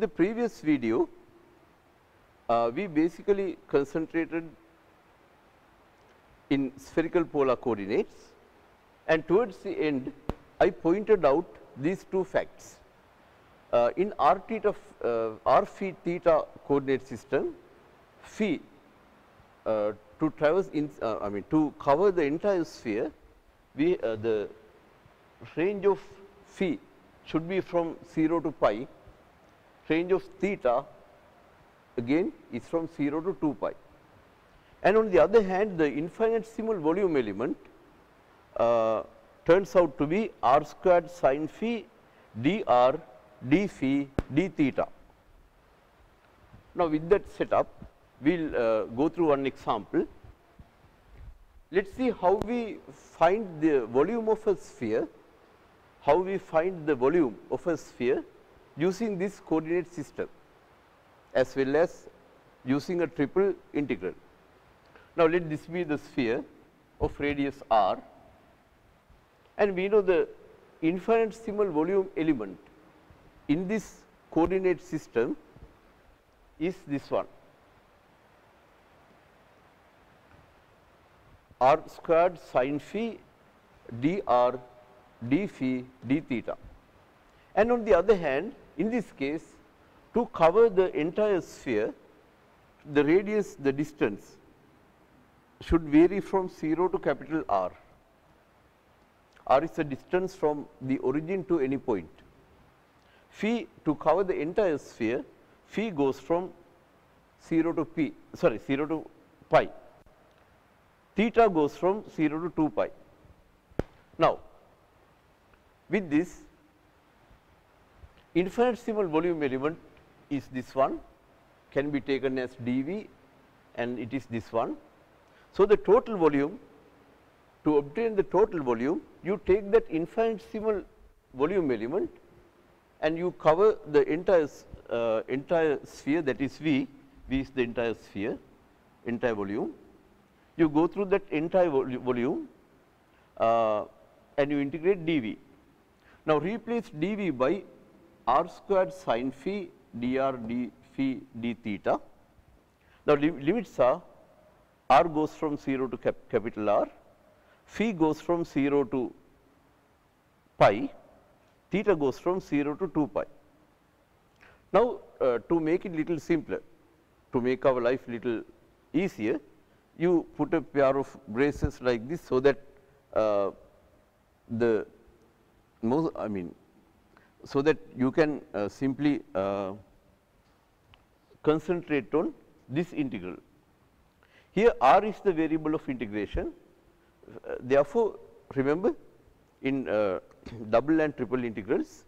the previous video, we basically concentrated in spherical polar coordinates, and towards the end I pointed out these two facts. In r theta r phi theta coordinate system, phi to traverse in I mean to cover the entire sphere, we the range of phi should be from 0 to pi, range of theta again is from 0 to 2 pi. And on the other hand, the infinitesimal volume element turns out to be r squared sin phi dr d phi d theta. Now, with that setup, we will go through one example. Let us see how we find the volume of a sphere, using this coordinate system as well as using a triple integral. Now, let this be the sphere of radius r, and we know the infinitesimal volume element in this coordinate system is this one, r squared sin phi dr d phi d theta. And on the other hand, in this case, to cover the entire sphere, the radius, the distance should vary from 0 to capital R. R is the distance from the origin to any point. Phi, to cover the entire sphere, phi goes from 0 to pi. Theta goes from 0 to 2 pi. Now, with this, infinitesimal volume element is this one, can be taken as dV, and it is this one. So, the total volume, to obtain the total volume, you take that infinitesimal volume element and you cover the entire sphere, that is V is the entire sphere, entire volume. You go through that entire volume and you integrate dV. Now, replace dV by r squared sin phi dr d phi d theta. Now, limits are r goes from 0 to capital R, phi goes from 0 to pi, theta goes from 0 to 2 pi. Now, to make it little simpler, to make our life little easier, you put a pair of braces like this, so that so that you can simply concentrate on this integral. Here r is the variable of integration. Therefore, remember, in double and triple integrals,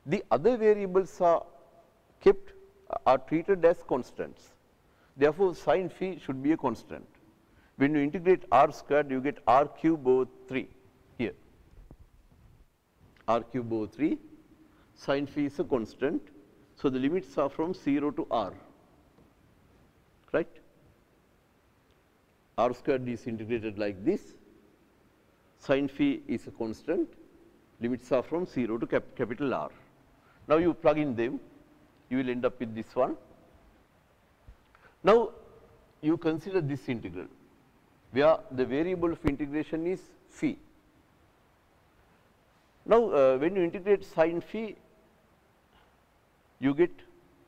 the other variables are treated as constants. Therefore, sin phi should be a constant. When you integrate r squared, you get r cube over 3 here, r cube over 3, sin phi is a constant. So, the limits are from 0 to r, right. R squared is integrated like this, sin phi is a constant, limits are from 0 to capital R. Now, you plug in them, you will end up with this one. Now, you consider this integral, where the variable of integration is phi. Now, when you integrate sin phi, you get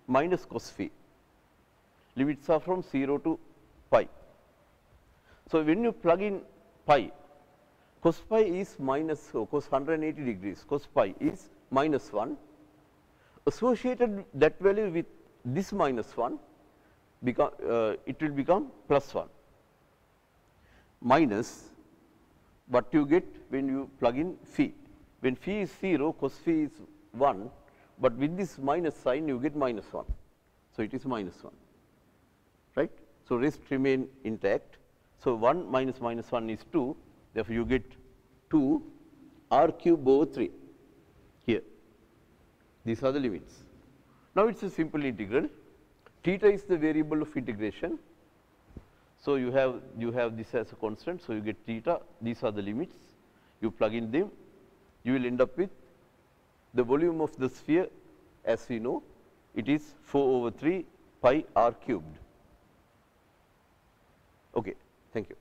minus cos phi, limits are from 0 to pi. So, when you plug in pi, cos pi is minus cos 180 degrees, cos pi is minus 1, associated that value with this minus 1, it will become plus 1, minus what you get when you plug in phi. When phi is 0, cos phi is 1, but with this minus sign you get minus 1. So, it is minus 1, right. So, rest remain intact. So, 1 minus minus 1 is 2, therefore, you get 2 r cube over 3 here. These are the limits. Now, it is a simple integral. Theta is the variable of integration. So, you have this as a constant. So, you get theta, these are the limits, you plug in them, you will end up with the volume of the sphere as we know it is 4/3 pi r cubed. Okay, thank you.